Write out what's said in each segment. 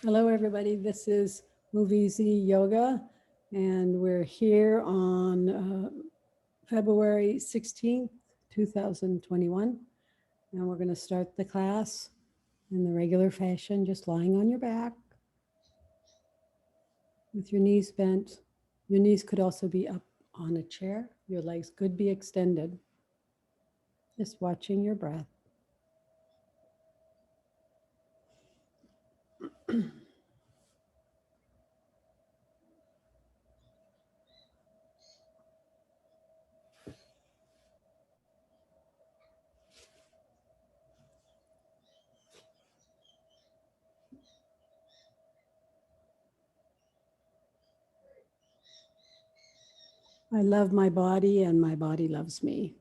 Hello, everybody. This is MoveEasy Yoga, and we're here on February 16th, 2021. And we're going to start the class in the regular fashion, just lying on your back with your knees bent. Your knees could also be up on a chair. Your legs could be extended. Just watching your breath. I love my body, and my body loves me.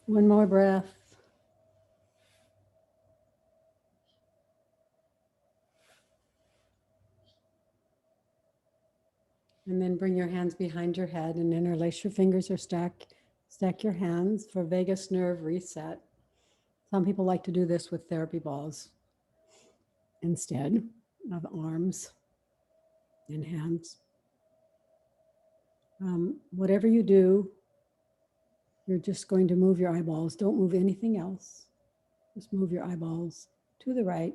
One more breath. And then bring your hands behind your head and interlace your fingers or stack your hands for vagus nerve reset. Some people like to do this with therapy balls instead of arms and hands. Whatever you do, you're just going to move your eyeballs. Don't move anything else. Just move your eyeballs to the right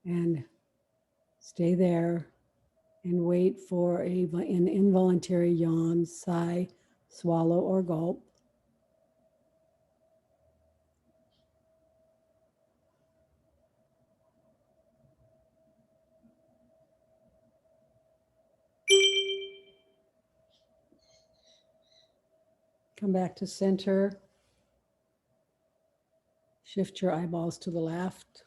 and stay there and wait for an involuntary yawn, sigh, swallow, or gulp. Come back to center. Shift your eyeballs to the left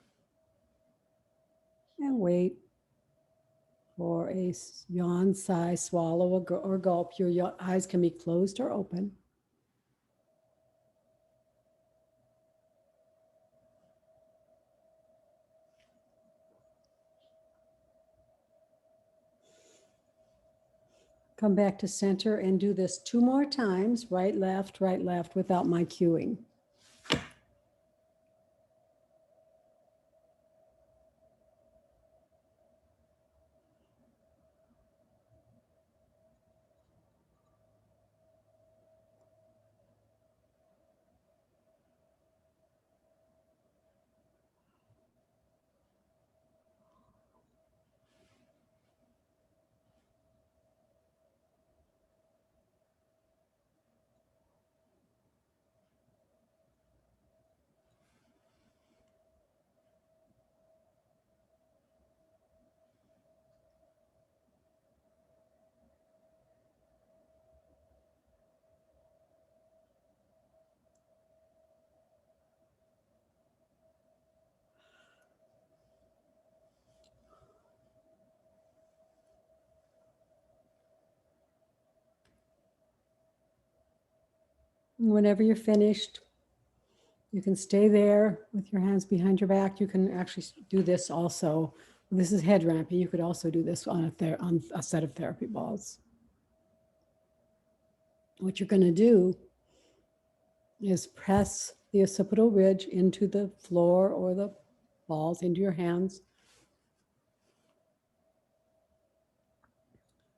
and wait for a yawn, sigh, swallow, or gulp. Your eyes can be closed or open. Come back to center and do this 2 more times, right, left, without my cueing. Whenever you're finished, you can stay there with your hands behind your back. You can actually do this also. This is head ramping. You could also do this on a set of therapy balls. What you're going to do is press the occipital ridge into the floor or the balls into your hands.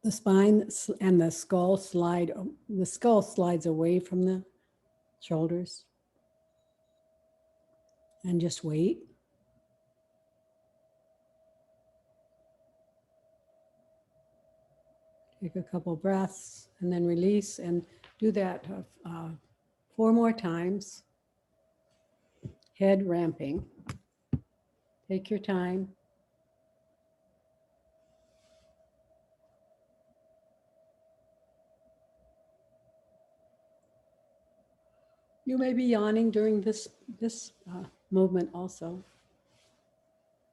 The spine and the skull slides away from the shoulders. And just wait. Take a couple breaths and then release, and do that 4 more times. Head ramping. Take your time. You may be yawning during this movement also.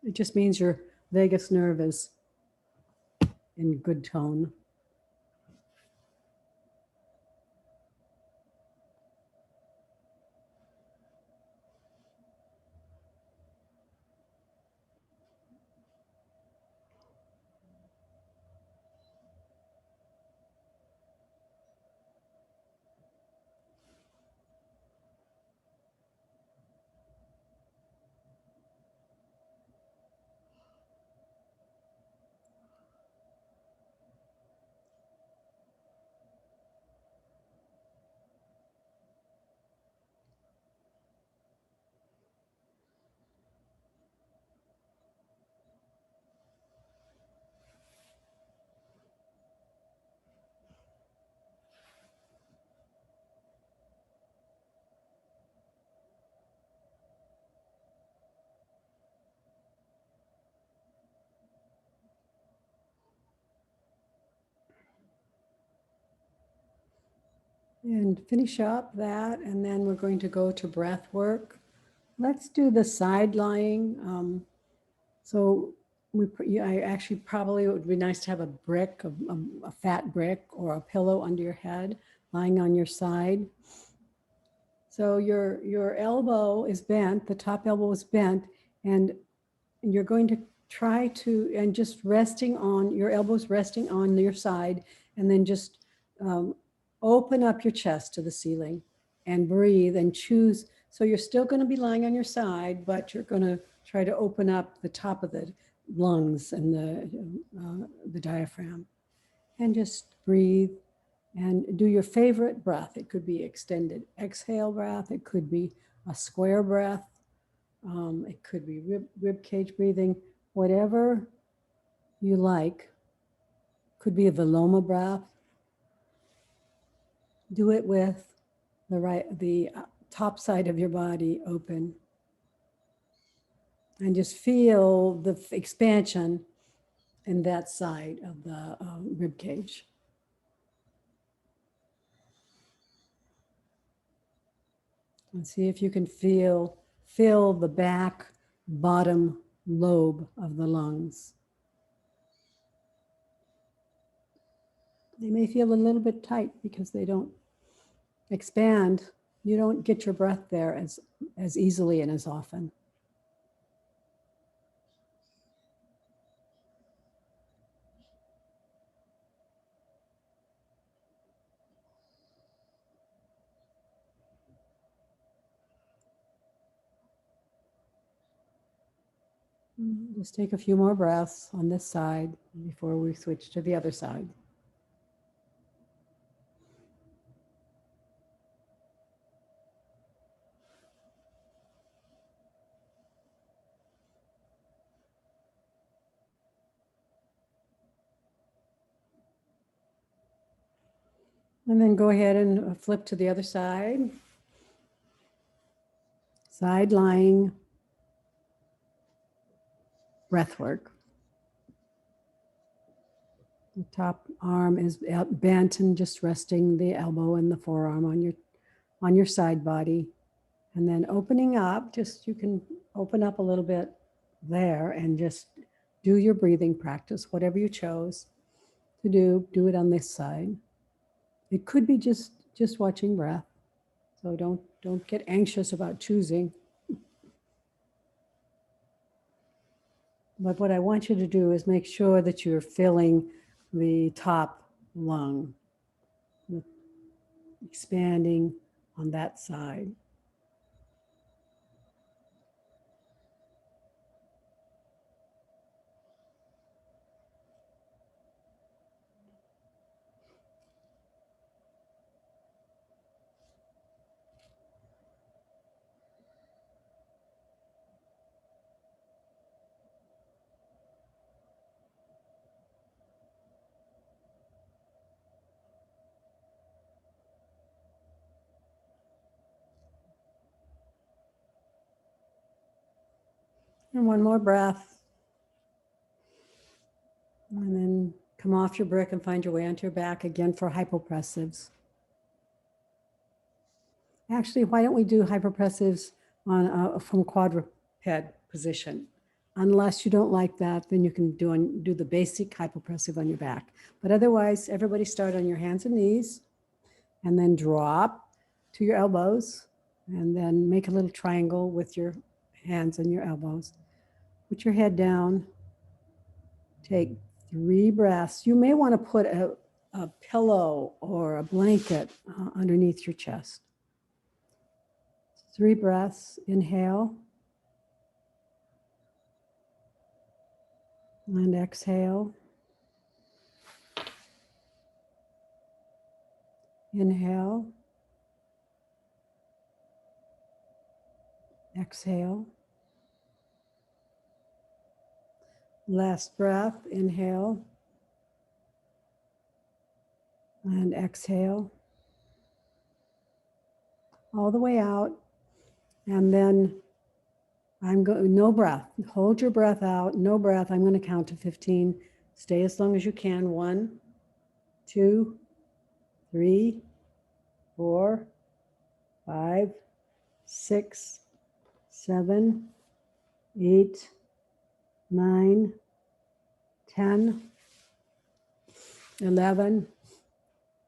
It just means your vagus nerve is in good tone. And finish up that, and then we're going to go to breath work. Let's do the side lying. So I actually probably, it would be nice to have a brick, a fat brick or a pillow under your head, lying on your side. So your elbow is bent, the top elbow is bent, and you're going to try to, and just resting on, your elbows resting on your side, and then just open up your chest to the ceiling and breathe and choose. So you're still going to be lying on your side, but you're going to try to open up the top of the lungs and the diaphragm, and just breathe and do your favorite breath. It could be extended exhale breath. It could be a square breath. It could be rib cage breathing, whatever you like. Could be a Viloma breath. Do it with the top side of your body open, and just feel the expansion in that side of the rib cage. And see if you can feel the back bottom lobe of the lungs. They may feel a little bit tight because they don't expand. You don't get your breath there as easily and as often. Just take a few more breaths on this side before we switch to the other side. And then go ahead and flip to the other side. Side lying breath work. The top arm is bent and just resting the elbow and the forearm on your side body. And then opening up, you can open up a little bit there and just do your breathing practice, whatever you chose to do it on this side. It could be just watching breath. So don't get anxious about choosing. But what I want you to do is make sure that you're filling the top lung, expanding on that side. And one more breath. And then come off your brick and find your way onto your back again for hypopressives. Actually, why don't we do hypopressives on from quadruped position? Unless you don't like that, then you can do the basic hypopressive on your back. But otherwise, everybody start on your hands and knees and then drop to your elbows and then make a little triangle with your hands and your elbows. Put your head down. Take 3 breaths. You may want to put a pillow or a blanket underneath your chest. 3 breaths. Inhale. And exhale. Inhale. Exhale. Last breath. Inhale. And exhale. All the way out. And then I'm going, no breath. Hold your breath out. No breath. I'm going to count to 15. Stay as long as you can. 1, 2, 3, 4, 5, 6, 7, 8, 9, 10, 11,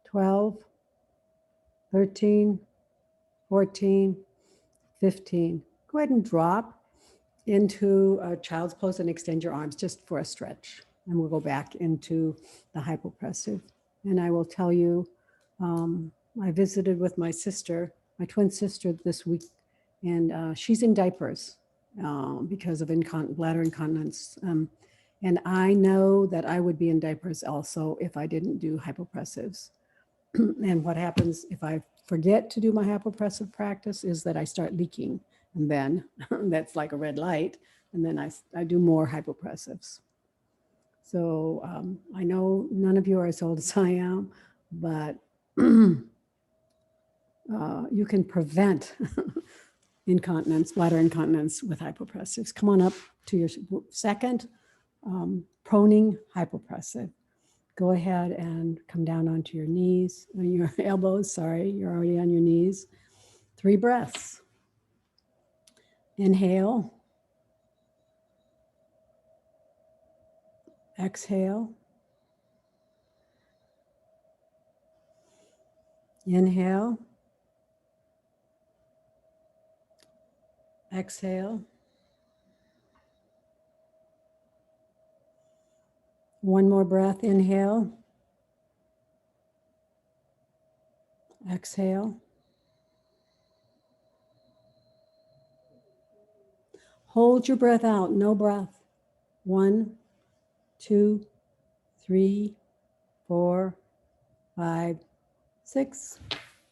12, 13, 14, 15. Go ahead and drop into a child's pose and extend your arms just for a stretch. And we'll go back into the hypopressive. And I will tell you, I visited with my sister, my twin sister this week, and she's in diapers because of bladder incontinence. And I know that I would be in diapers also if I didn't do hypopressives. And what happens if I forget to do my hypopressive practice is that I start leaking. And then that's like a red light. And then I do more hypopressives. So I know none of you are as old as I am, but you can prevent incontinence, bladder incontinence with hypopressives. Come on up to your second proning hypopressive. Go ahead and come down onto your knees, your elbows, sorry, you're already on your knees. 3 breaths. Inhale. Exhale. Inhale. Exhale. One more breath. Inhale. Exhale. Hold your breath out. No breath. 1, 2, 3, 4, 5, 6,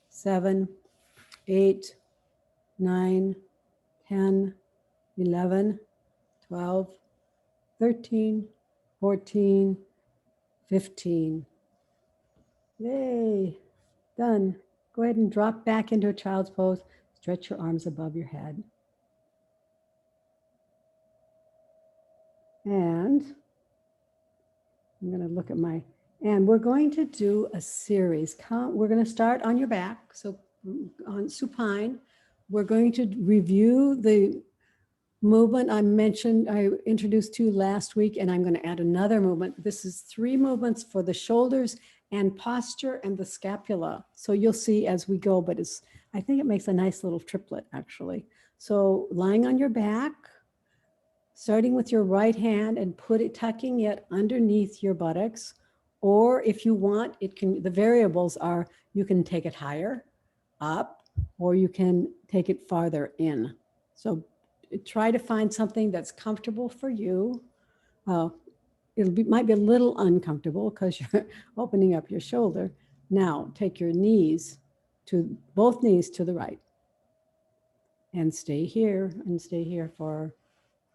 7, 8, 9, 10, 11, 12, 13, 14, 15. Yay, done. Go ahead and drop back into a child's pose. Stretch your arms above your head. And I'm going to look at and we're going to do a series. We're going to start on your back. So on supine, we're going to review the movement I introduced to you last week, and I'm going to add another movement. This is 3 movements for the shoulders and posture and the scapula. So you'll see as we go, but I think it makes a nice little triplet actually. So lying on your back, starting with your right hand and tucking it underneath your buttocks, or if you want, the variables are, you can take it higher, up, or you can take it farther in. So try to find something that's comfortable for you. Might be a little uncomfortable because you're opening up your shoulder. Now take your both knees to the right, and stay here for,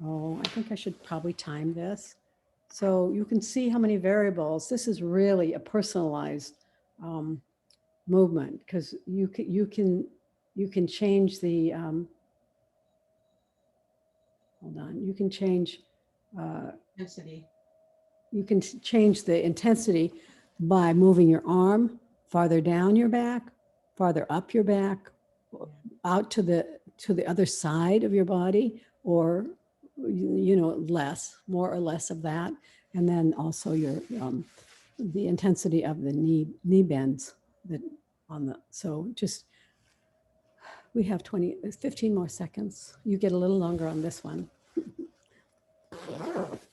I think I should probably time this. So you can see how many variables. This is really a personalized movement because you can change the hold on, you can change, Intensity. you can change the intensity by moving your arm farther down your back, farther up your back, out to the other side of your body, or you know, more or less of that, and then also your the intensity of the knee bends that on the, so just, we have 15 more seconds. You get a little longer on this one.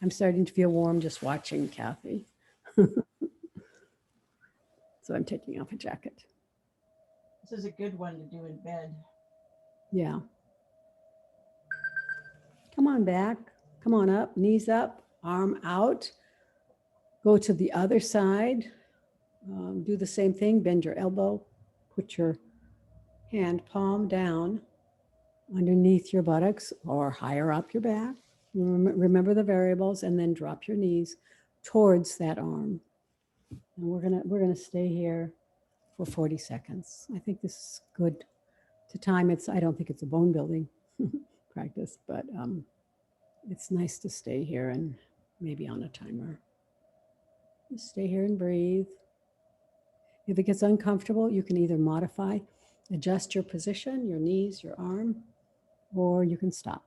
I'm starting to feel warm just watching Kathy. So I'm taking off a jacket. This is a good one to do in bed. Yeah. Come on back. Come on up. Knees up. Arm out. Go to the other side. Do the same thing. Bend your elbow. Put your hand palm down underneath your buttocks or higher up your back. Remember the variables, and then drop your knees towards that arm. And we're gonna stay here for 40 seconds. I think this is good to time. I don't think it's a bone building practice, but it's nice to stay here and maybe on a timer. Just stay here and breathe. If it gets uncomfortable, you can either modify, adjust your position, your knees, your arm, or you can stop.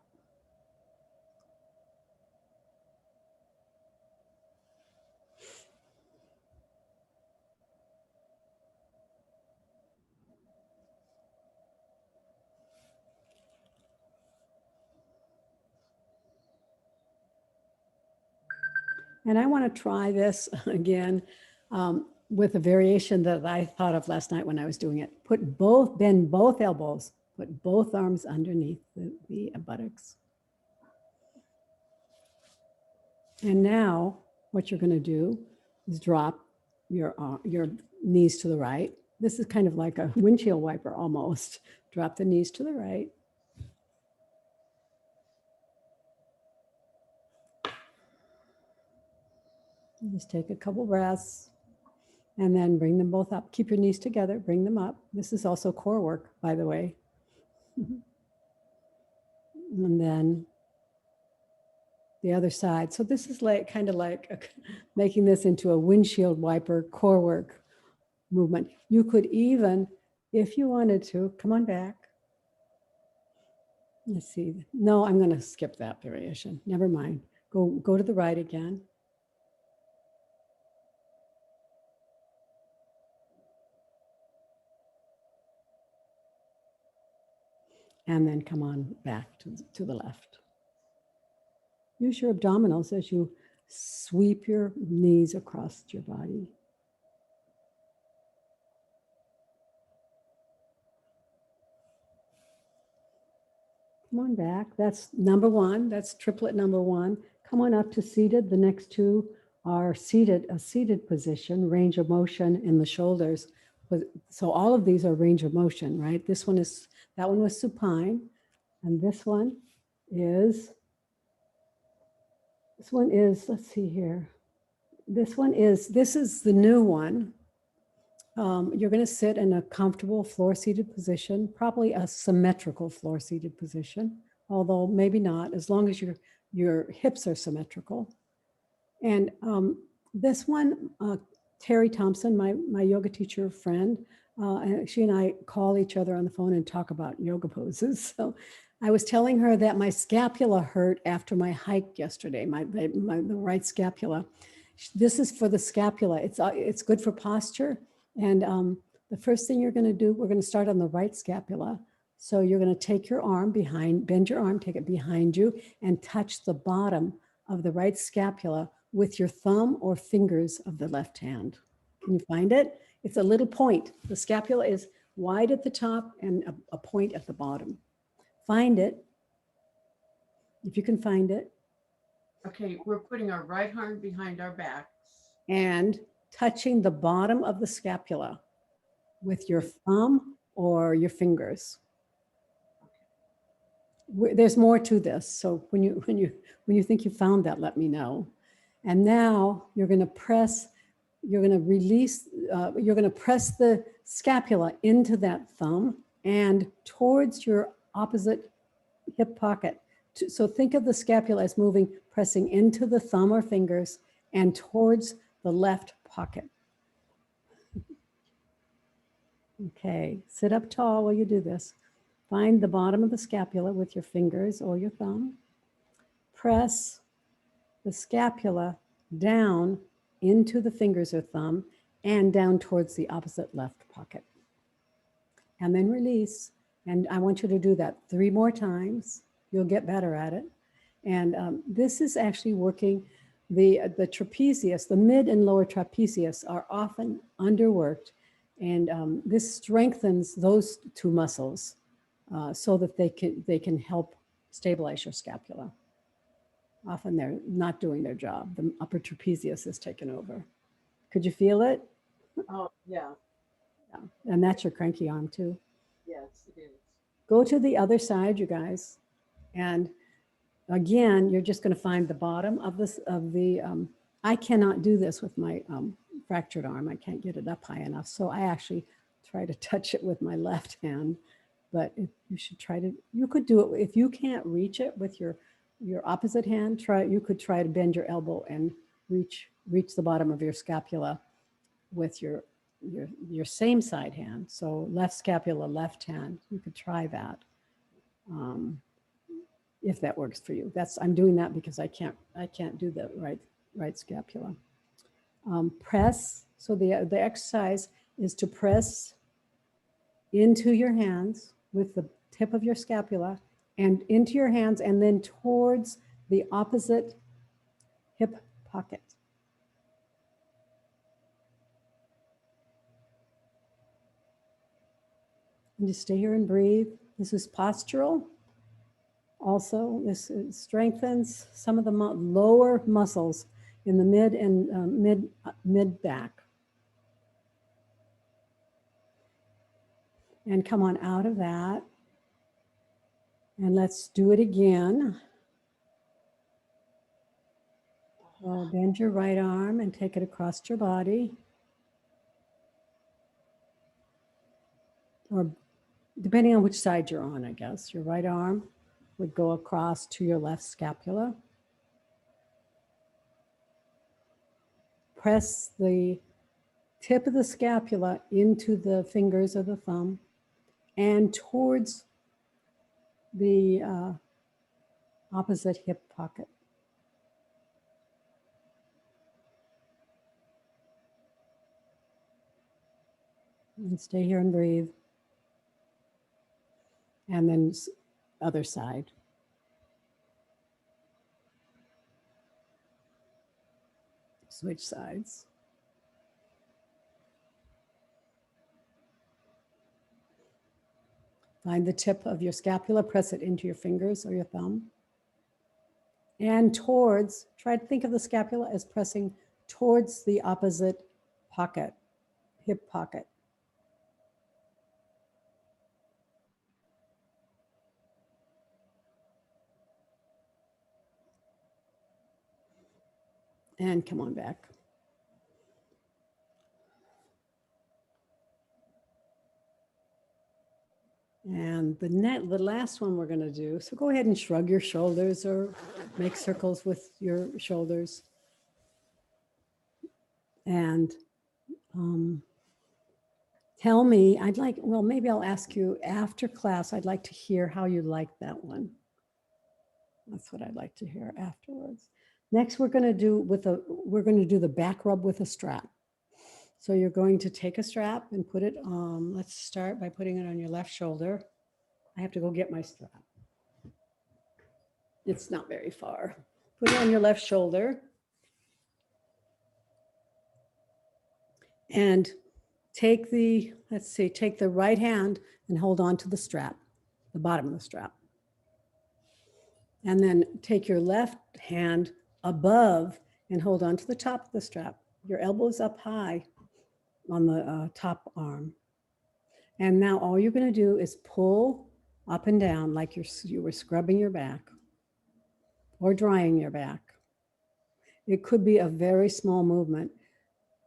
And I want to try this again with a variation that I thought of last night when I was doing it. Bend both elbows, put both arms underneath the buttocks. And now what you're going to do is drop your knees to the right. This is kind of like a windshield wiper almost. Drop the knees to the right. Just take a couple breaths and then bring them both up. Keep your knees together, bring them up. This is also core work, by the way. And then the other side. So this is like kind of like making this into a windshield wiper core work movement. You could even, if you wanted to, come on back. Let's see. No, I'm going to skip that variation. Never mind. Go to the right again. And then come on back to the left. Use your abdominals as you sweep your knees across your body. Come on back. That's number one. That's triplet number one. Come on up to seated. The next two are seated, a seated position, range of motion in the shoulders. So all of these are range of motion, right? That one was supine. And this one is, let's see here. This is the new one. You're going to sit in a comfortable floor-seated position, probably a symmetrical floor-seated position, although maybe not, as long as your hips are symmetrical. And this one, Terry Thompson, my yoga teacher friend, she and I call each other on the phone and talk about yoga poses. So I was telling her that my scapula hurt after my hike yesterday, the right scapula. This is for the scapula. It's good for posture. And the first thing you're going to do, we're going to start on the right scapula. So you're going to take your arm behind, bend your arm, take it behind you, and touch the bottom of the right scapula with your thumb or fingers of the left hand. Can you find it? It's a little point. The scapula is wide at the top and a point at the bottom. Find it, if you can find it. Okay, we're putting our right arm behind our backs. And touching the bottom of the scapula with your thumb or your fingers. There's more to this. So when you think you found that, let me know. And now you're going to press the scapula into that thumb and towards your opposite hip pocket. So think of the scapula as moving, pressing into the thumb or fingers and towards the left pocket. Okay, sit up tall while you do this. Find the bottom of the scapula with your fingers or your thumb. Press the scapula down into the fingers or thumb and down towards the opposite left pocket. And then release. And I want you to do that 3 more times. You'll get better at it. And this is actually working the trapezius, the mid and lower trapezius are often underworked. And this strengthens those 2 muscles so that they can help stabilize your scapula. Often they're not doing their job. The upper trapezius is taken over. Could you feel it? Oh, yeah. Yeah. And that's your cranky arm too. Yes, it is. Go to the other side, you guys. And again, you're just going to find the bottom of this, I cannot do this with my fractured arm. I can't get it up high enough. So I actually try to touch it with my left hand. But you should try to, you could do it. If you can't reach it with your opposite hand, you could try to bend your elbow and reach the bottom of your scapula with your same side hand. So left scapula, left hand, you could try that. If that works for you. I'm doing that because I can't do the right scapula. Press, so the exercise is to press into your hands with the tip of your scapula and into your hands and then towards the opposite hip pocket. And just stay here and breathe. This is postural. Also, this strengthens some of the lower muscles in the mid and mid back. And come on out of that. And let's do it again. Bend your right arm and take it across your body. Or depending on which side you're on, I guess. Your right arm would go across to your left scapula. Press the tip of the scapula into the fingers of the thumb and towards the opposite hip pocket. And stay here and breathe. And then other side. Switch sides. Find the tip of your scapula, press it into your fingers or your thumb. And try to think of the scapula as pressing towards the opposite pocket, hip pocket. And come on back. And the last one we're going to do, so go ahead and shrug your shoulders or make circles with your shoulders. And tell me, maybe I'll ask you after class, I'd like to hear how you like that one. That's what I'd like to hear afterwards. Next, we're going to do the back rub with a strap. So you're going to take a strap and put it on. Let's start by putting it on your left shoulder. I have to go get my strap. It's not very far. Put it on your left shoulder. And take the right hand and hold on to the strap, the bottom of the strap. And then take your left hand above and hold on to the top of the strap. Your elbows up high on the top arm. And now all you're going to do is pull up and down like you were scrubbing your back or drying your back. It could be a very small movement.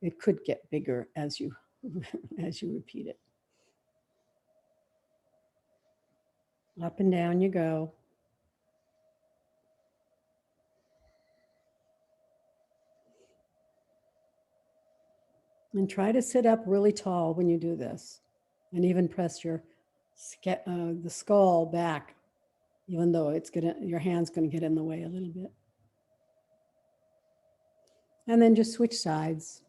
It could get bigger as you repeat it. Up and down you go. And try to sit up really tall when you do this. And even press your the skull back, even though your hand's gonna get in the way a little bit. And then just switch sides.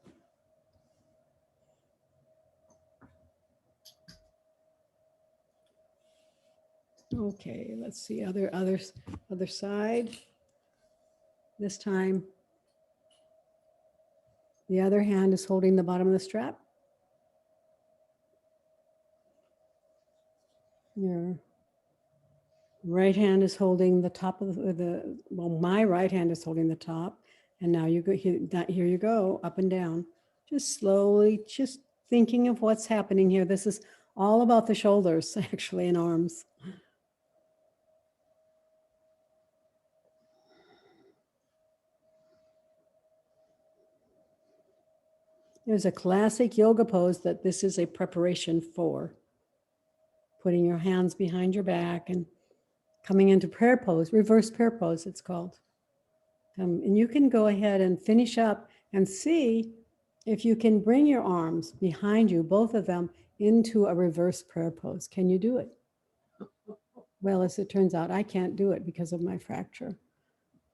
Okay, let's see, other side. This time, the other hand is holding the bottom of the strap. Your right hand is holding the top of well, my right hand is holding the top. And now you go, here you go, up and down. Just slowly, just thinking of what's happening here. This is all about the shoulders, actually, and arms. There's a classic yoga pose that this is a preparation for. Putting your hands behind your back and coming into prayer pose, reverse prayer pose, it's called. And you can go ahead and finish up and see if you can bring your arms behind you, both of them, into a reverse prayer pose. Can you do it? Well, as it turns out, I can't do it because of my fracture.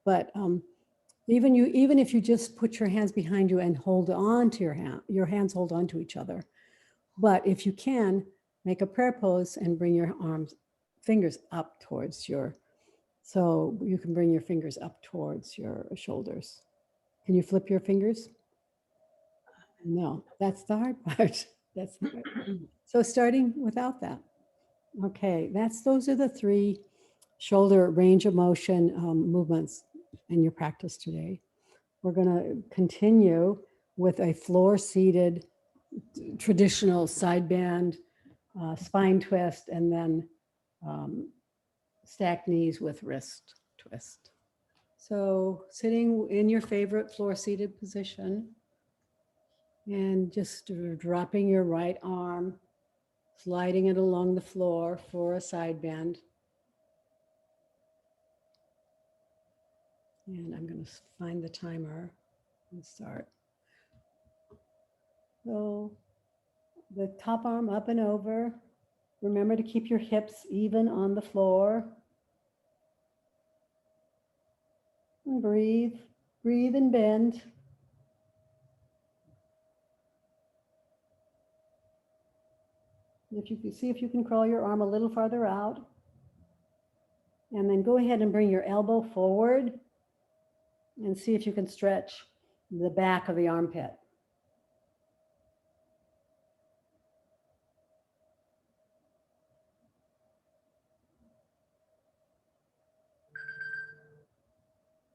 But even if you just put your hands behind you and hold on to your hands hold on to each other. But if you can, make a prayer pose and bring your fingers up towards so you can bring your fingers up towards your shoulders. Can you flip your fingers? No, that's the hard part. That's the hard part. So starting without that. Okay, those are the 3 shoulder range of motion movements in your practice today. We're going to continue with a floor-seated traditional side bend, spine twist, and then stacked knees with wrist twist. So sitting in your favorite floor-seated position and just dropping your right arm, sliding it along the floor for a side bend. And I'm going to find the timer and start. So the top arm up and over. Remember to keep your hips even on the floor. And breathe. Breathe and bend. If you can see if you can crawl your arm a little farther out. And then go ahead and bring your elbow forward and see if you can stretch the back of the armpit.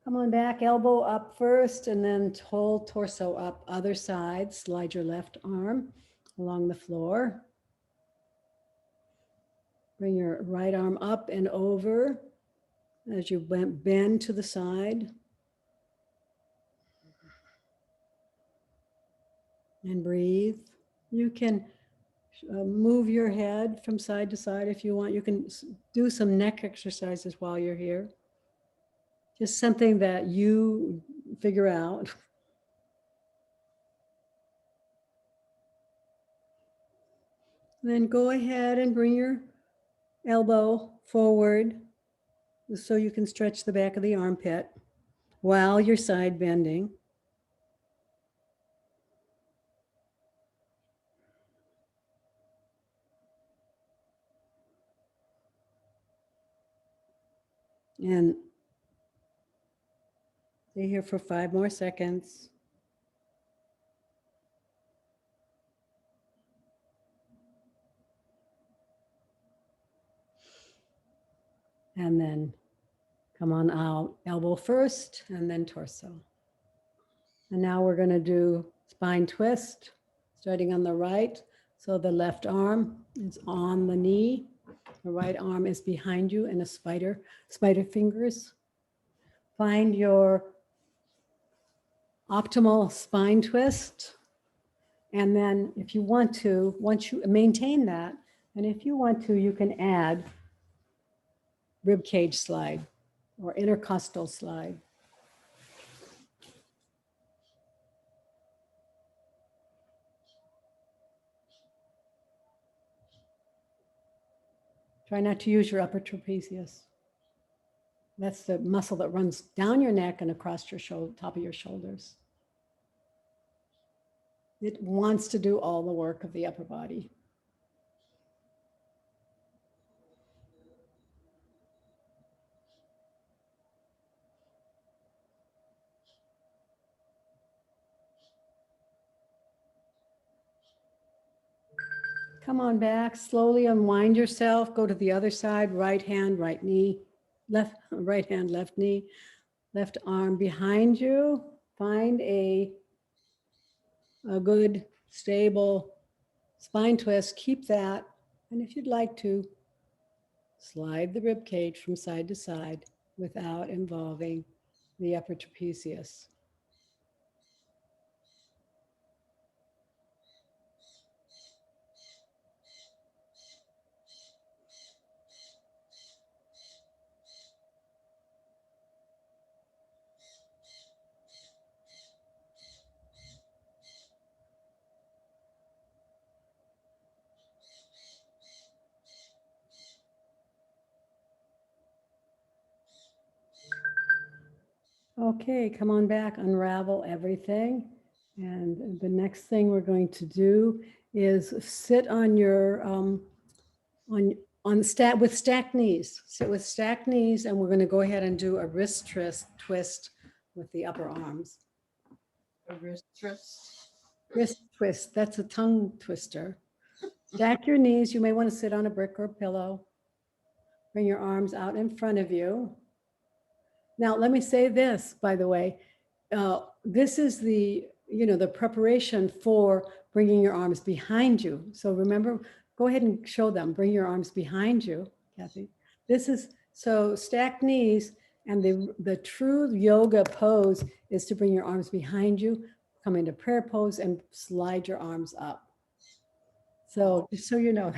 Come on back, elbow up first, and then hold torso up. Other side, slide your left arm along the floor. Bring your right arm up and over as you bend to the side. And breathe. You can move your head from side to side if you want. You can do some neck exercises while you're here. Just something that you figure out. Then go ahead and bring your elbow forward so you can stretch the back of the armpit while you're side bending. And stay here for 5 more seconds. And then come on out, elbow first, and then torso. And now we're going to do spine twist, starting on the right. So the left arm is on the knee. The right arm is behind you in a spider fingers. Find your optimal spine twist. And then if you want to, once you maintain that, and if you want to, you can add rib cage slide or intercostal slide. Try not to use your upper trapezius. That's the muscle that runs down your neck and across your top of your shoulders. It wants to do all the work of the upper body. Come on back, slowly unwind yourself, go to the other side, right hand, right knee, right hand, left knee, left arm behind you. Find a good, stable spine twist, keep that. And if you'd like to, slide the rib cage from side to side without involving the upper trapezius. Okay, come on back, unravel everything. And the next thing we're going to do is sit on your, with stacked knees. Sit with stacked knees, and we're going to go ahead and do a wrist twist with the upper arms. A wrist twist. Wrist twist, that's a tongue twister. Stack your knees. You may want to sit on a brick or a pillow. Bring your arms out in front of you. Now, let me say this, by the way, this is the preparation for bringing your arms behind you. So remember, go ahead and show them, bring your arms behind you, Kathy. This is, so stacked knees, and the true yoga pose is to bring your arms behind you, come into prayer pose and slide your arms up. So just so you know,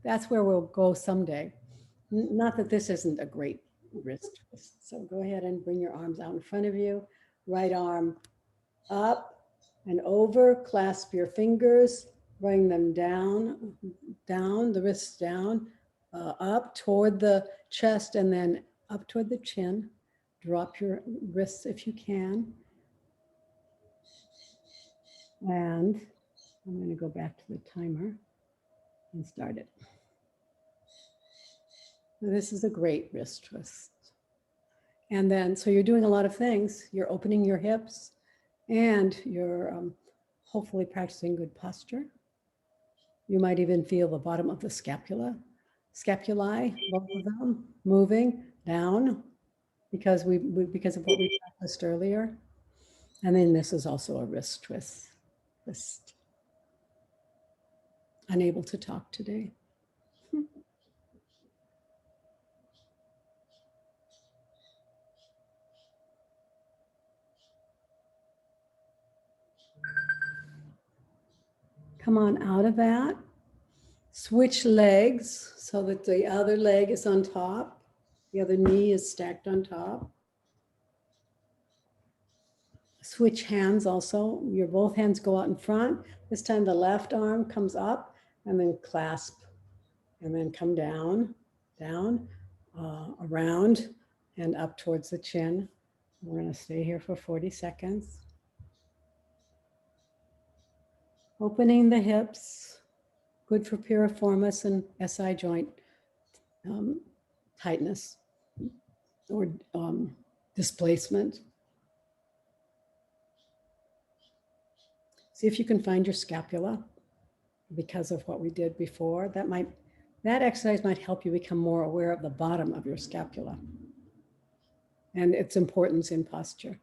that's where we'll go someday. Not that this isn't a great wrist twist. So go ahead and bring your arms out in front of you. Right arm up and over. Clasp your fingers. Bring them down, the wrists down, up toward the chest and then up toward the chin. Drop your wrists if you can. And I'm going to go back to the timer and start it. This is a great wrist twist. And then, so you're doing a lot of things. You're opening your hips and you're hopefully practicing good posture. You might even feel the bottom of the scapulae, both of them moving down because of what we practiced earlier. And then this is also a wrist twist. Unable to talk today. Come on out of that. Switch legs so that the other leg is on top. The other knee is stacked on top. Switch hands also. Your both hands go out in front. This time the left arm comes up and then clasp and then come down, around and up towards the chin. We're going to stay here for 40 seconds. Opening the hips, good for piriformis and SI joint tightness or displacement. See if you can find your scapula because of what we did before. That exercise might help you become more aware of the bottom of your scapula and its importance in posture.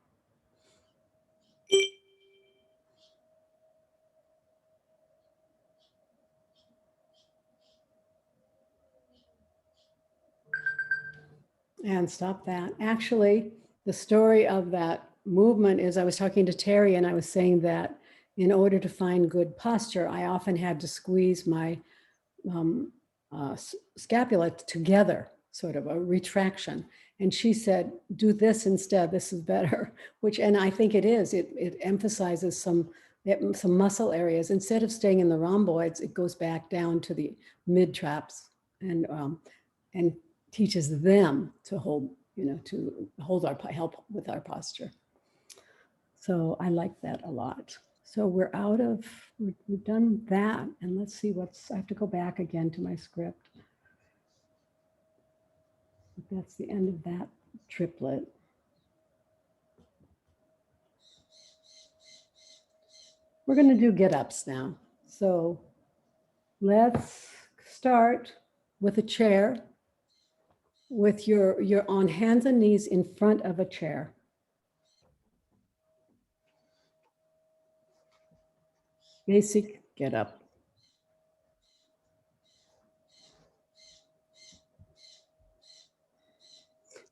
And stop that. Actually, the story of that movement is I was talking to Terry and I was saying that in order to find good posture, I often had to squeeze my scapula together, sort of a retraction. And she said, do this instead, this is better, and I think it is. It emphasizes some muscle areas. Instead of staying in the rhomboids, it goes back down to the mid traps and teaches them to hold, to hold help with our posture. So I like that a lot. So we've done that, and let's see I have to go back again to my script. That's the end of that triplet. We're going to do get-ups now. So let's start with a chair with your on hands and knees in front of a chair. Basic get-up.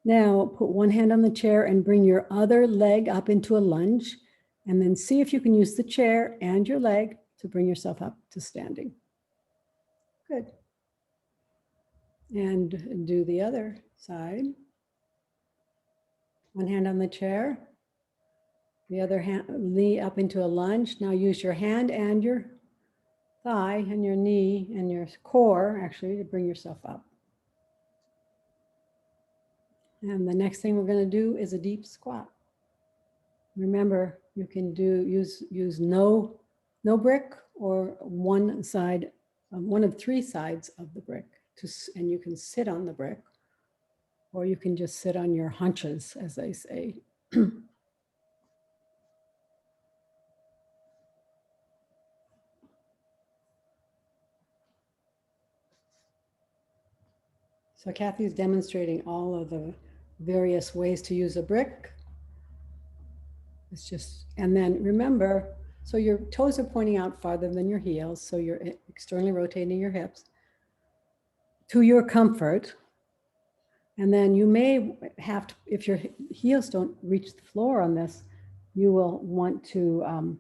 Now put one hand on the chair and bring your other leg up into a lunge, and then see if you can use the chair and your leg to bring yourself up to standing. Good. And do the other side. One hand on the chair, the other hand, knee up into a lunge. Now use your hand and your thigh and your knee and your core actually to bring yourself up. And the next thing we're going to do is a deep squat. Remember, you can use no brick or one side, one of three sides of the brick, and you can sit on the brick, or you can just sit on your haunches, as they say. So Kathy's demonstrating all of the various ways to use a brick. It's just, and then remember, so your toes are pointing out farther than your heels, so you're externally rotating your hips to your comfort. And then you may have to, if your heels don't reach the floor on this, you will want to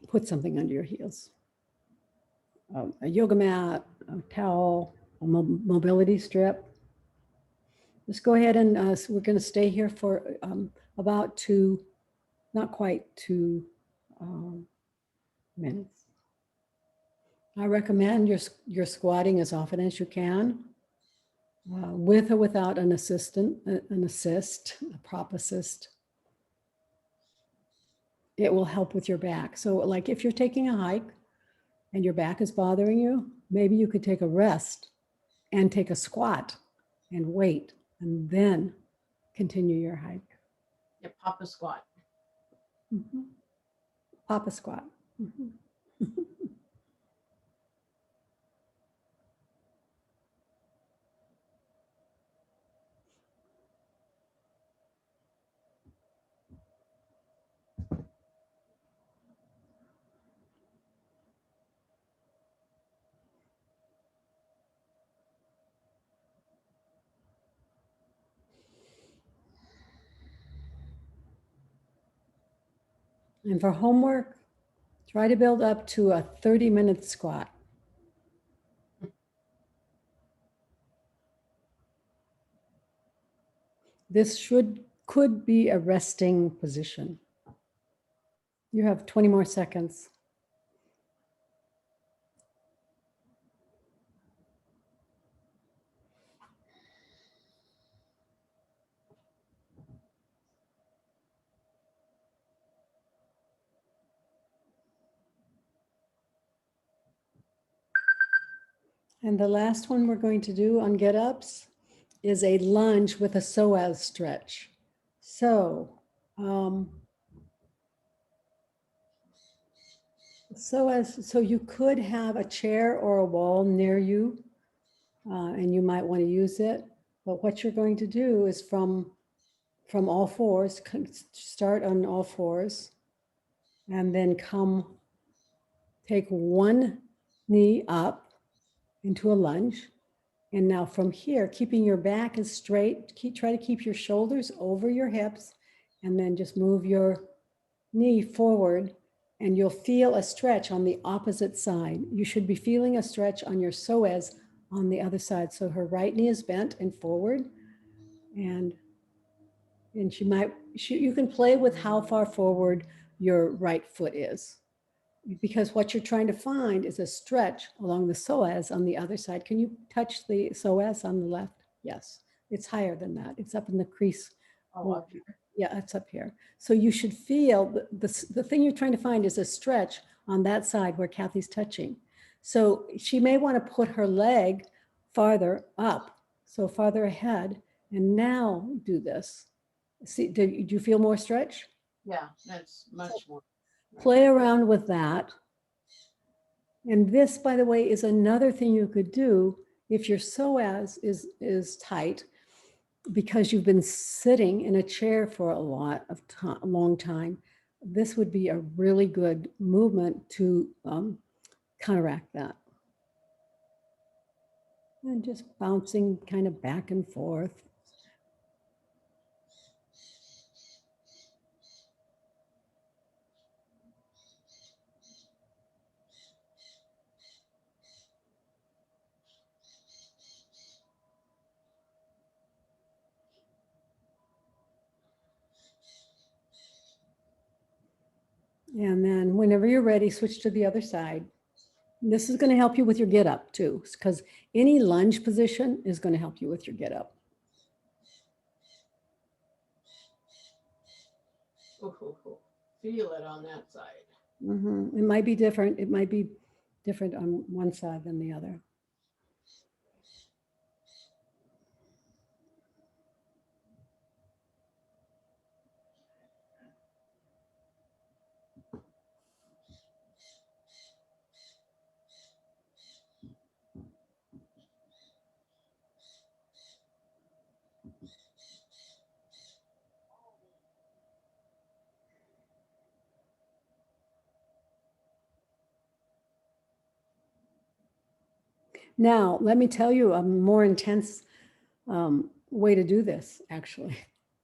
put something under your heels. A yoga mat, a towel, a mobility strip. Just go ahead and so we're going to stay here for about not quite 2 minutes. I recommend you're squatting as often as you can, with or without an assist, a prop assist. It will help with your back. So like if you're taking a hike and your back is bothering you, maybe you could take a rest and take a squat and wait and then continue your hike. Yeah, pop a squat. Mm-hmm. Pop a squat. Mm-hmm. And for homework, try to build up to a 30-minute squat. This could be a resting position. You have 20 more seconds. And the last one we're going to do on get-ups is a lunge with a psoas stretch. So, so you could have a chair or a wall near you, and you might want to use it. But what you're going to do is from all fours, start on all fours, and then take one knee up into a lunge. And now from here, keeping your back as straight, try to keep your shoulders over your hips, and then just move your knee forward, and you'll feel a stretch on the opposite side. You should be feeling a stretch on your psoas on the other side. So her right knee is bent and forward, and you can play with how far forward your right foot is. because what you're trying to find is a stretch along the psoas on the other side. Can you touch the psoas on the left? Yes, it's higher than that. It's up in the crease. Oh, up here. Yeah, it's up here. So you should feel the thing you're trying to find is a stretch on that side where Kathy's touching. So she may want to put her leg farther up, so farther ahead, and now do this. See, do you feel more stretch? Yeah, that's much more. Play around with that. And this, by the way, is another thing you could do if your psoas is tight because you've been sitting in a chair for a long time. This would be a really good movement to counteract that. And just bouncing kind of back and forth. And then whenever you're ready, switch to the other side. This is going to help you with your get up too, because any lunge position is going to help you with your get up. Feel it on that side. It might be different. It might be different on one side than the other. Now, let me tell you a more intense way to do this, actually,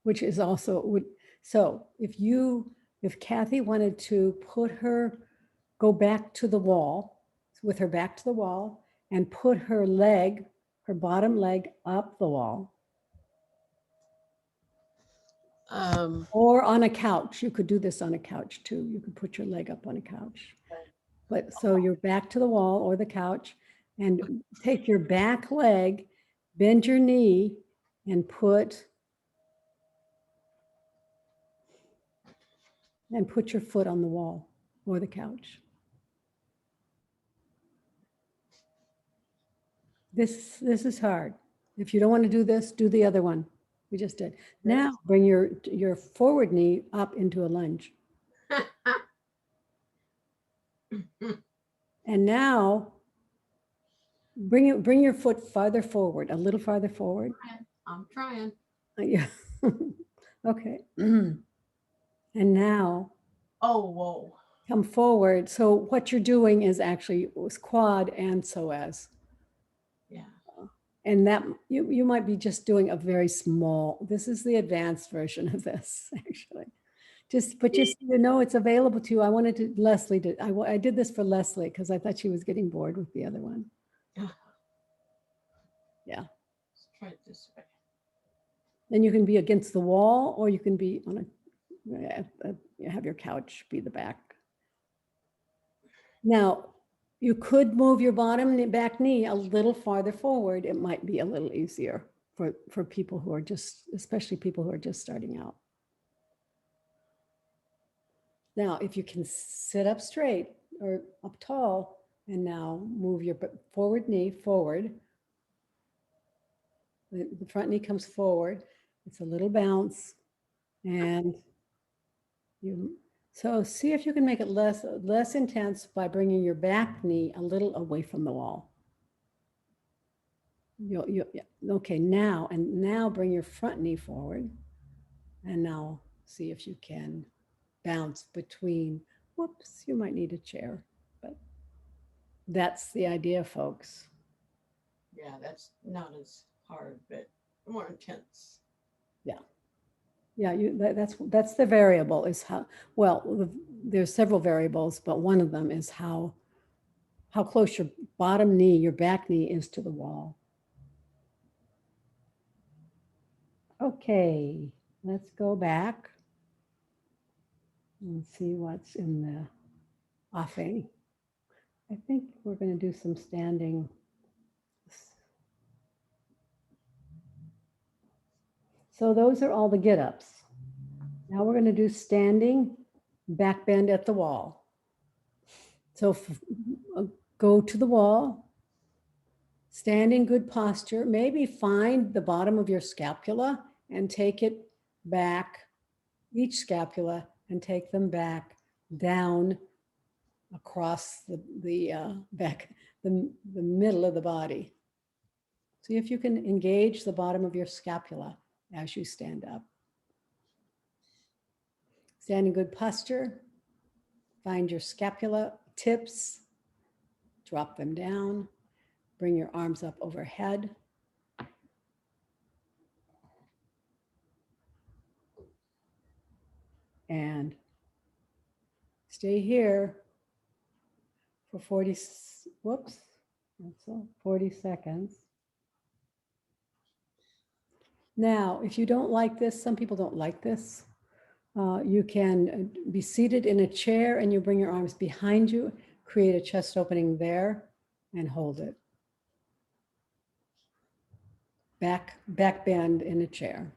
which is also, so if Kathy wanted to go back to the wall, with her back to the wall, and put her bottom leg up the wall, or on a couch. You could do this on a couch too. You could put your leg up on a couch. But so you're back to the wall or the couch, and take your back leg, bend your knee, and put your foot on the wall or the couch. This is hard. If you don't want to do this, do the other one we just did. Now bring your forward knee up into a lunge. And now bring your foot farther forward, a little farther forward. I'm trying. Yeah. Okay. And now whoa. Come forward. So what you're doing is actually was quad and psoas. Yeah. And that you might be just doing a very small, this is the advanced version of this, actually. But just so you know, it's available to you. I wanted to, Leslie did, I did this for Leslie because I thought she was getting bored with the other one. Yeah. Let's try it this way. Then you can be against the wall, or you can be on have your couch be the back. Now, you could move your back knee a little farther forward. It might be a little easier for people who are especially people who are just starting out. Now, if you can sit up straight or up tall, and now move your forward knee forward. The front knee comes forward. It's a little bounce. And so see if you can make it less intense by bringing your back knee a little away from the wall. Yeah. Okay, now bring your front knee forward, and now see if you can bounce between. Whoops, you might need a chair, but that's the idea, folks. Yeah, that's not as hard, but more intense. Yeah. Yeah, that's the variable is how, well, there's several variables, but one of them is how close your bottom knee, your back knee is to the wall. Okay, let's go back and see what's in offing. I think we're going to do some standing. So those are all the get-ups. Now we're going to do standing back bend at the wall. So go to the wall, stand in good posture, maybe find the bottom of your scapula and take it back, each scapula, and take them back down across the middle of the body. See if you can engage the bottom of your scapula as you stand up. Stand in good posture. Find your scapula tips. Drop them down. Bring your arms up overhead. And stay here for 40 seconds. Now, if you don't like this, some people don't like this, you can be seated in a chair and you bring your arms behind you, create a chest opening there and hold it. Back bend in a chair.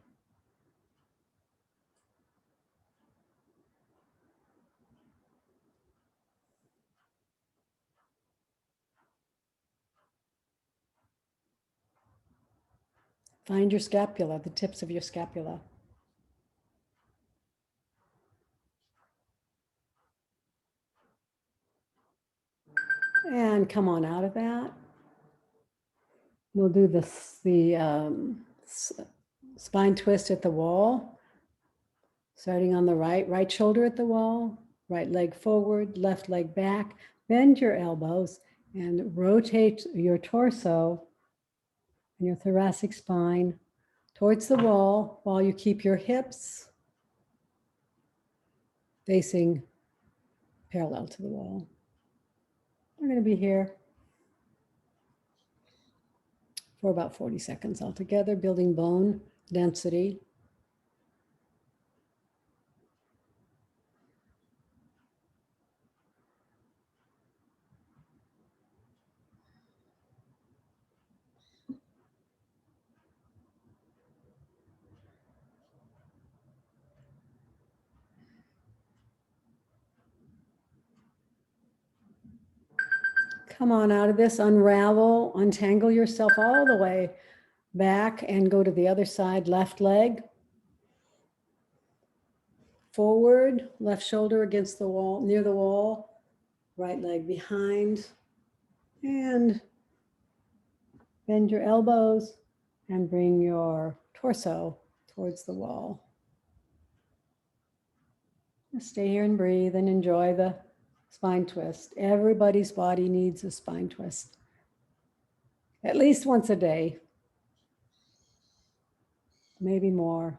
Find your scapula, the tips of your scapula. And come on out of that. We'll do the spine twist at the wall. Starting on the right shoulder at the wall, right leg forward, left leg back. Bend your elbows and rotate your torso and your thoracic spine towards the wall while you keep your hips facing parallel to the wall. We're going to be here for about 40 seconds altogether, building bone density. Come on out of this, unravel, untangle yourself all the way back and go to the other side, left leg. Forward, left shoulder against the wall, near the wall, right leg behind. And bend your elbows and bring your torso towards the wall. Just stay here and breathe and enjoy the spine twist. Everybody's body needs a spine twist. At least once a day. Maybe more.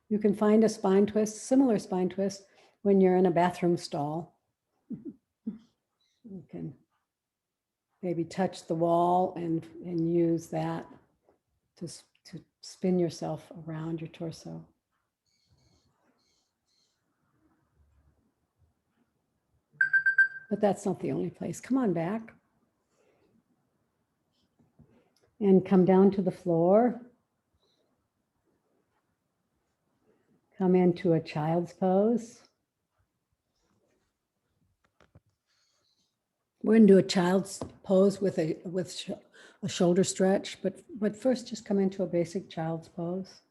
You can find a spine twist, similar spine twist, when you're in a bathroom stall. You can maybe touch the wall and use that to spin yourself around your torso. But that's not the only place. Come on back. And come down to the floor. Come into a child's pose. We're going to do a child's pose with a shoulder stretch, but first just come into a basic child's pose.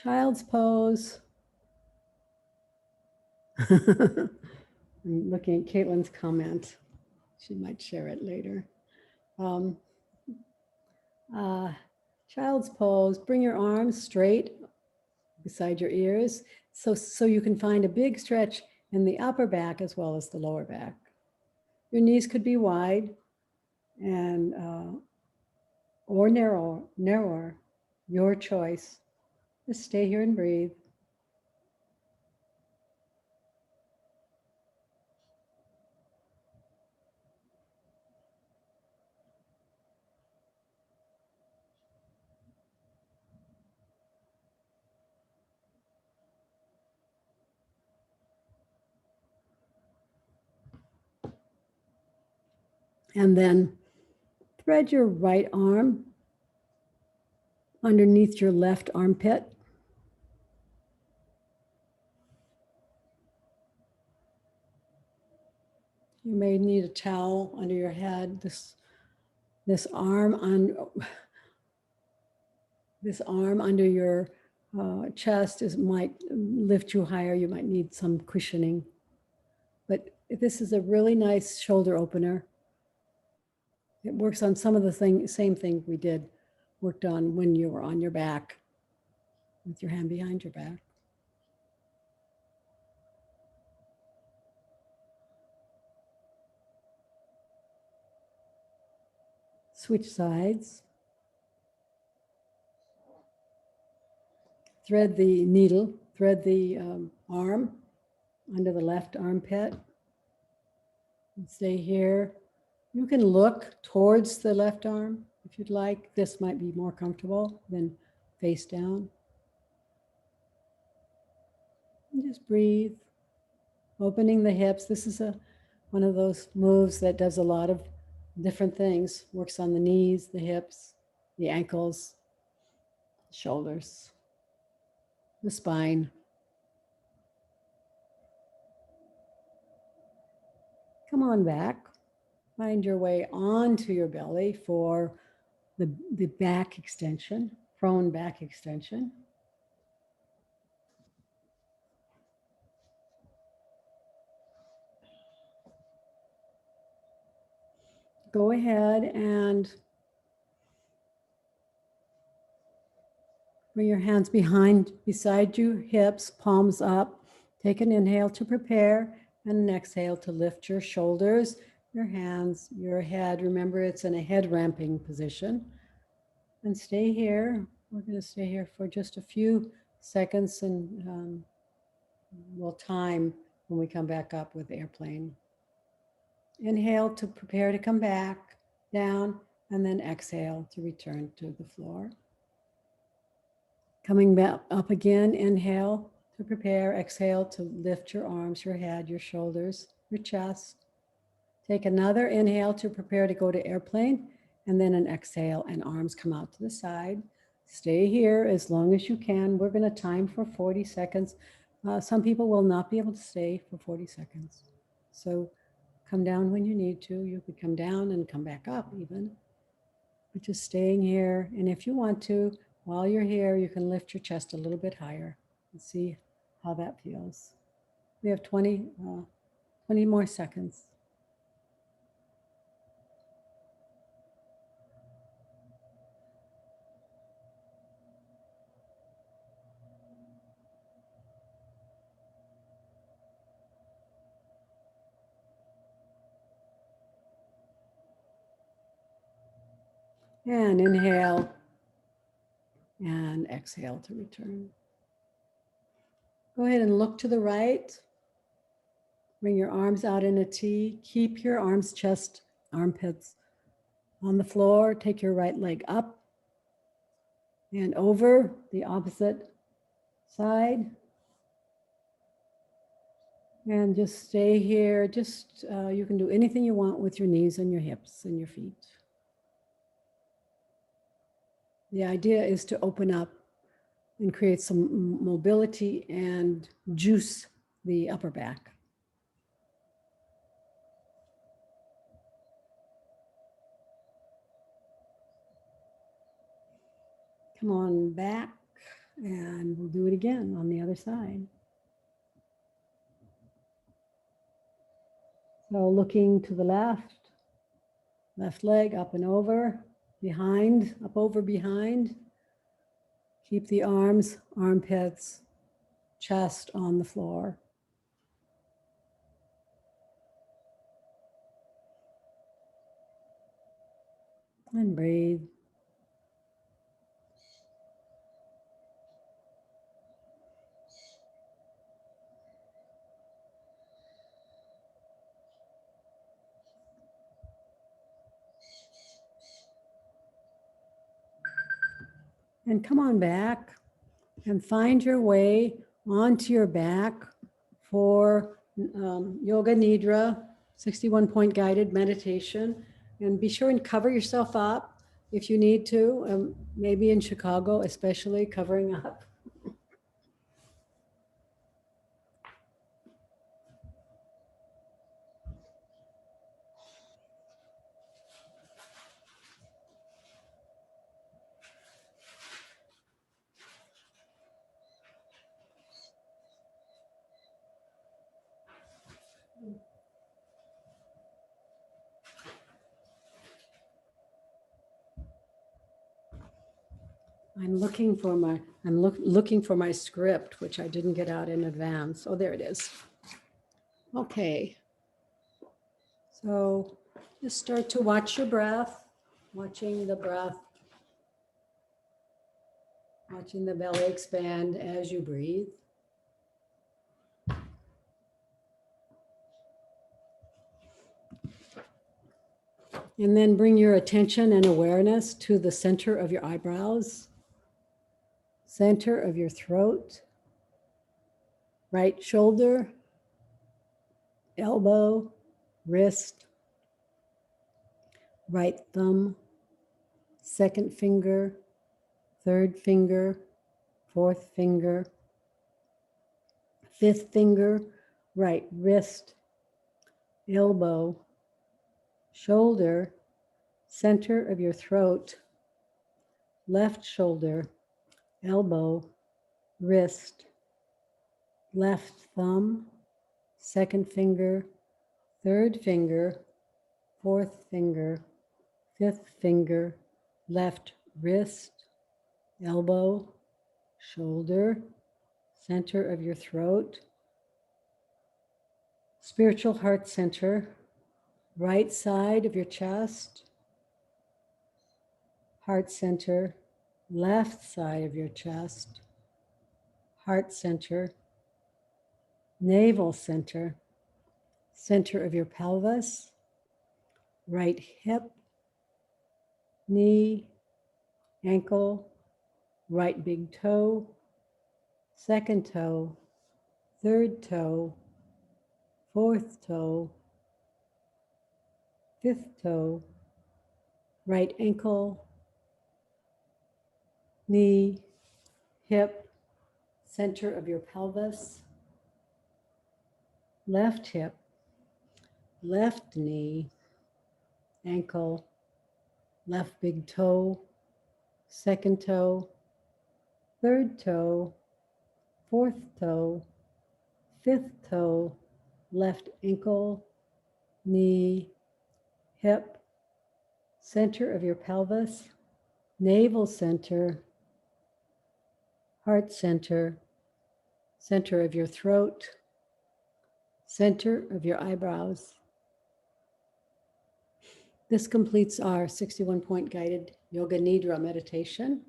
Child's pose. I'm looking at Caitlin's comment. She might share it later. Child's pose. Bring your arms straight beside your ears so you can find a big stretch in the upper back as well as the lower back. Your knees could be wide and or narrower, your choice. Just stay here and breathe. And then thread your right arm underneath your left armpit. You may need a towel under your head. This arm under your chest might lift you higher. You might need some cushioning. But this is a really nice shoulder opener. It works on some of the same thing we worked on when you were on your back, with your hand behind your back. Switch sides. Thread the needle, thread the arm under the left armpit. And stay here. You can look towards the left arm if you'd like. This might be more comfortable than face down. And just breathe, opening the hips. This is one of those moves that does a lot of different things. Works on the knees, the hips, the ankles, shoulders, the spine. Come on back. Find your way onto your belly for the back extension, prone back extension. Go ahead and bring your hands beside you, hips, palms up. Take an inhale to prepare and an exhale to lift your shoulders, your hands, your head. Remember, it's in a head ramping position. And stay here. We're going to stay here for just a few seconds, and we'll time when we come back up with airplane. Inhale to prepare to come back down, and then exhale to return to the floor. Coming back up again, inhale to prepare, exhale to lift your arms, your head, your shoulders, your chest. Take another inhale to prepare to go to airplane, and then an exhale and arms come out to the side. Stay here as long as you can. We're going to time for 40 seconds. Some people will not be able to stay for 40 seconds. So come down when you need to. You could come down and come back up even. But just staying here. And if you want to, while you're here, you can lift your chest a little bit higher and see how that feels. We have 20 more seconds. And inhale and exhale to return. Go ahead and look to the right. Bring your arms out in a T. Keep your arms, chest, armpits on the floor. Take your right leg up and over the opposite side. And just stay here. Just, you can do anything you want with your knees and your hips and your feet. The idea is to open up and create some mobility and juice the upper back. Come on back, and we'll do it again on the other side. So looking to the left leg up and over, behind, up over behind. Keep the arms, armpits, chest on the floor. And breathe. And come on back and find your way onto your back for Yoga Nidra, 61-point guided meditation. And be sure and cover yourself up if you need to, maybe in Chicago, especially covering up. I'm looking for my script, which I didn't get out in advance. Oh, there it is. Okay. So just start to watch your breath, watching the breath, watching the belly expand as you breathe. And then bring your attention and awareness to the center of your eyebrows, center of your throat, right shoulder, elbow, wrist, right thumb, second finger, third finger, fourth finger, fifth finger, right wrist, elbow, shoulder, center of your throat, left shoulder, elbow, wrist, left thumb, second finger, third finger, fourth finger, fifth finger, left wrist, elbow, shoulder, center of your throat, spiritual heart center, right side of your chest, heart center, left side of your chest, heart center, navel center, center of your pelvis, right hip, knee, ankle, right big toe, second toe, third toe, fourth toe, fifth toe, right ankle, knee, hip, center of your pelvis, left hip, left knee, ankle, left big toe, second toe, third toe, fourth toe, fifth toe, left ankle, knee, hip, center of your pelvis, navel center, heart center, center of your throat, center of your eyebrows. This completes our 61-point guided Yoga Nidra meditation.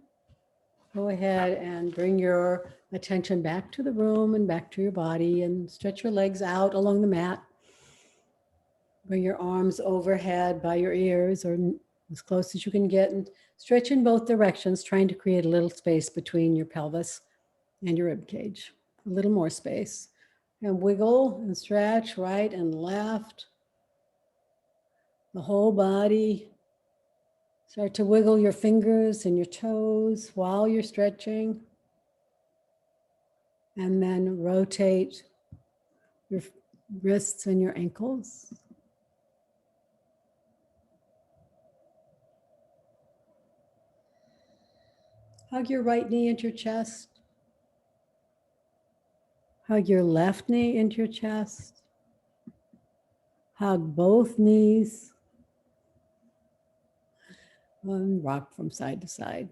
Go ahead and bring your attention back to the room and back to your body and stretch your legs out along the mat. Bring your arms overhead by your ears or as close as you can get and stretch in both directions, trying to create a little space between your pelvis and your rib cage. A little more space. And wiggle and stretch right and left. The whole body. Start to wiggle your fingers and your toes while you're stretching. And then rotate your wrists and your ankles. Hug your right knee into your chest. Hug your left knee into your chest. Hug both knees. And rock from side to side.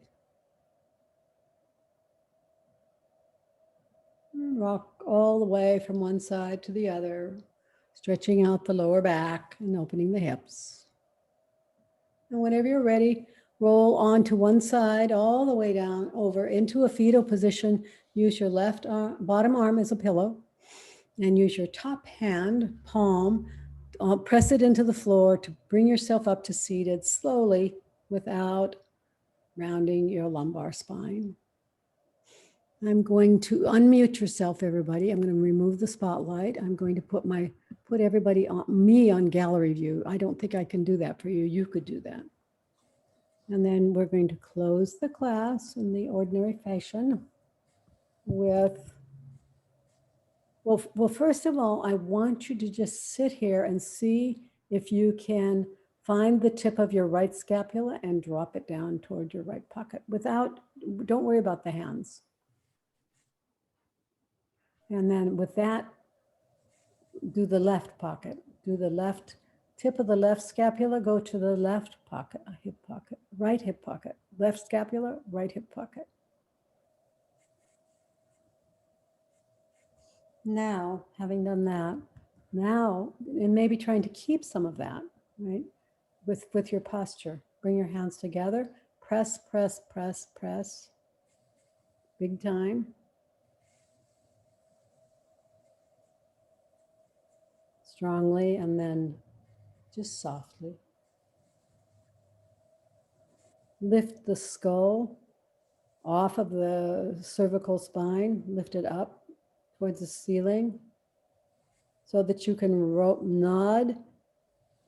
And rock all the way from one side to the other, stretching out the lower back and opening the hips. And whenever you're ready, roll onto one side all the way down over into a fetal position. Use your left arm, bottom arm as a pillow, and use your top hand, palm, press it into the floor to bring yourself up to seated slowly without rounding your lumbar spine. I'm going to unmute yourself, everybody. I'm going to remove the spotlight. I'm going to put everybody on me on gallery view. I don't think I can do that for you. You could do that. And then we're going to close the class in the ordinary fashion with, well, first of all, I want you to just sit here and see if you can find the tip of your right scapula and drop it down toward your right pocket don't worry about the hands. And then with that, do the left pocket. Do the left tip of the left scapula, go to the left pocket, hip pocket, right hip pocket, left scapula, right hip pocket. Now, having done that, now, and maybe trying to keep some of that, right? With your posture, bring your hands together, press, press, press, press, big time. Strongly, and then just softly. Lift the skull off of the cervical spine, lift it up towards the ceiling so that you can nod,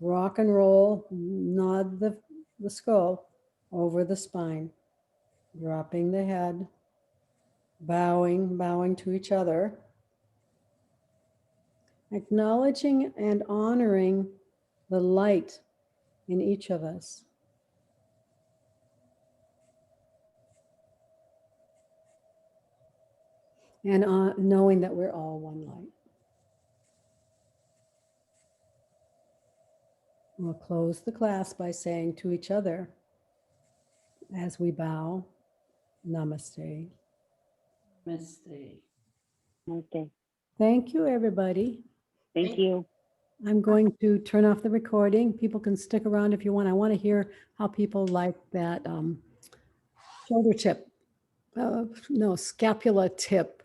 rock and roll, nod the skull over the spine, dropping the head, bowing to each other, acknowledging and honoring the light in each of us. And knowing that we're all one light. We'll close the class by saying to each other, as we bow, namaste. Namaste. Okay. Thank you, everybody. Thank you. I'm going to turn off the recording. People can stick around if you want. I want to hear how people like that shoulder tip, no, scapula tip